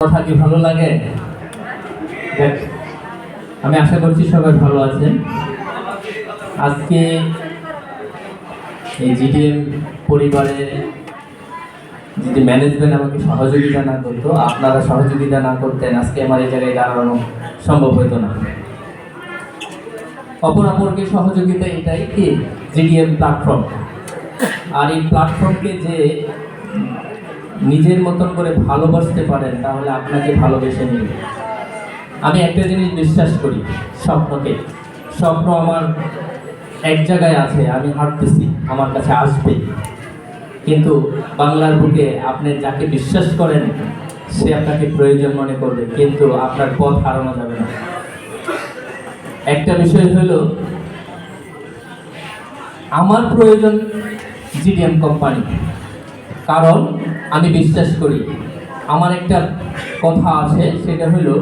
কথা কি ভালো লাগে? আমি আশা করছি সবাই ভালো আছেন। আজকে এই জিডিএম পরিবারের যদি ম্যানেজমেন্ট আমাকে সহযোগিতা না করতো, আপনারা সহযোগিতা না করতেন, আজকে আমার এই জায়গায় দাঁড়ানো সম্ভব হতো না। অপরকে সহযোগিতা এটাই কি জিডিএম প্ল্যাটফর্ম। আর এই প্ল্যাটফর্মকে যে নিজের মতন করে ভালোবাসতে পারেন তাহলে আপনাকে ভালোবেসে নেবে। আমি একটা জিনিস বিশ্বাস করি, স্বপ্ন আমার এক জায়গায় আছে, আমি হাঁটতেছি, আমার কাছে আসবে। কিন্তু বাংলার বুকে আপনি যাকে বিশ্বাস করেন সে আপনাকে প্রয়োজন মনে করবে, কিন্তু আপনার পথ হারানো যাবে না। একটা বিষয় হলো আমার প্রয়োজন জিডিএম কোম্পানি, কারণ আমি বিশ্বাস করি, আমার একটা কথা আছে, সেটা হলো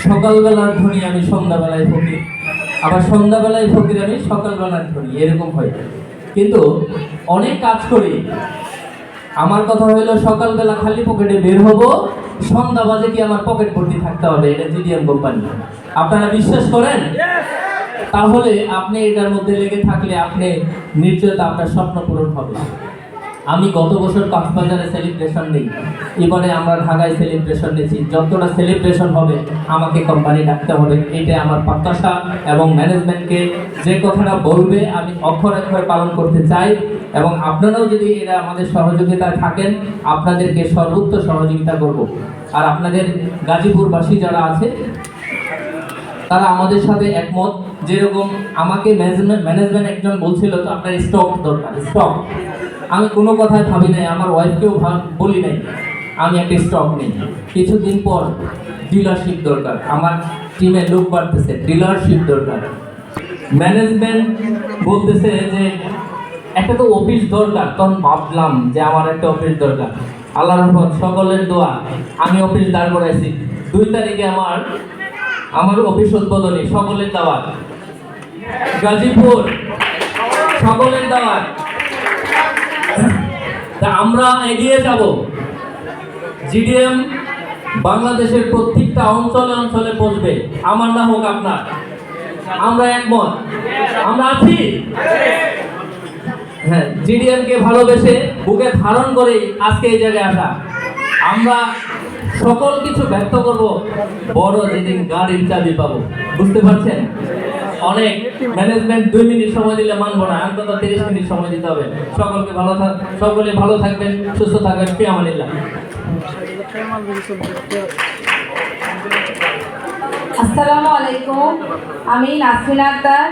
সকালবেলার ধনী আমি সন্ধ্যাবেলায় ফকির, আবার সন্ধ্যাবেলায় ফকির আমি সকালবেলার ধনী, এরকম হয়। কিন্তু অনেক কাজ করি, আমার কথা হলো সকালবেলা খালি পকেটে বের হব, সন্ধ্যা বাজে কি আমার পকেট ভর্তি থাকতে হবে। এটা জিডিএম কোম্পানি। আপনারা বিশ্বাস করেন? তাহলে আপনি এটার মধ্যে লেগে থাকলে আপনি নিশ্চয়ই আপনার স্বপ্ন পূরণ হবে। আমি গত বছর কক্সবাজারে সেলিব্রেশন নেই, এবারে আমরা ঢাকায় সেলিব্রেশন নিয়েছি। যতটা সেলিব্রেশন হবে আমাকে কোম্পানি ডাকতে হবে, এটাই আমার প্রত্যাশা। এবং ম্যানেজমেন্টকে যে কথাটা বলবে আমি অক্ষরে অক্ষরে পালন করতে চাই। এবং আপনারাও যদি এরা আমাদের সহযোগিতায় থাকেন, আপনাদেরকে সর্বোচ্চ সহযোগিতা করব। আর আপনাদের গাজীপুরবাসী যারা আছে তারা আমাদের সাথে একমত। যেরকম আমাকে ম্যানেজমেন্ট একজন বলছিল, তো আপনার স্টক দরকার, স্টক। আমি কোনো কথায় ভাবি নাই, আমার ওয়াইফকেও বলি নাই আমি একটা স্টক নেই। কিছুদিন পর ডিলারশিপ দরকার, আমার টিমে লোক বাড়তেছে, ডিলারশিপ দরকার। ম্যানেজমেন্ট বলতেছে যে একটা তো অফিস দরকার। তখন ভাবলাম যে আমার একটা অফিস দরকার। আল্লাহর রহমত, সকলের দোয়া, আমি অফিস দাঁড় করাইছি। 2 তারিখে আমার অফিস উদ্বোধনী, সকলের দাওয়াত, গাজীপুর, সকলের দাওয়াত। তা আমরা এগিয়ে যাব। জিডিএম বাংলাদেশের প্রত্যেকটা অঞ্চলে অঞ্চলে পৌঁছবে, আমার না হোক আপনার। আমরা একমত, আমরা আছি। হ্যাঁ, জিডিএম কে ভালোবেসে বুকে ধারণ করে আজকে এই জায়গায় আসা। আমরা সকল কিছু ব্যক্ত করব বড় যেদিন গাড়ির চাবি পাবো। বুঝতে পারছেন? অনেক ম্যানেজমেন্ট 2 মিনিট সময় দিলে মানবো না, অন্তত 30 মিনিট সময় দিতে হবে। সকলে ভালো থাকবেন, সুস্থ থাকবেন। ফি আমানিল্লাহ। আসসালামু আলাইকুম, আমি নাসরিন আক্তার,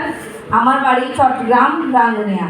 আমার বাড়ি চট্টগ্রাম রাঙ্গুনিয়া।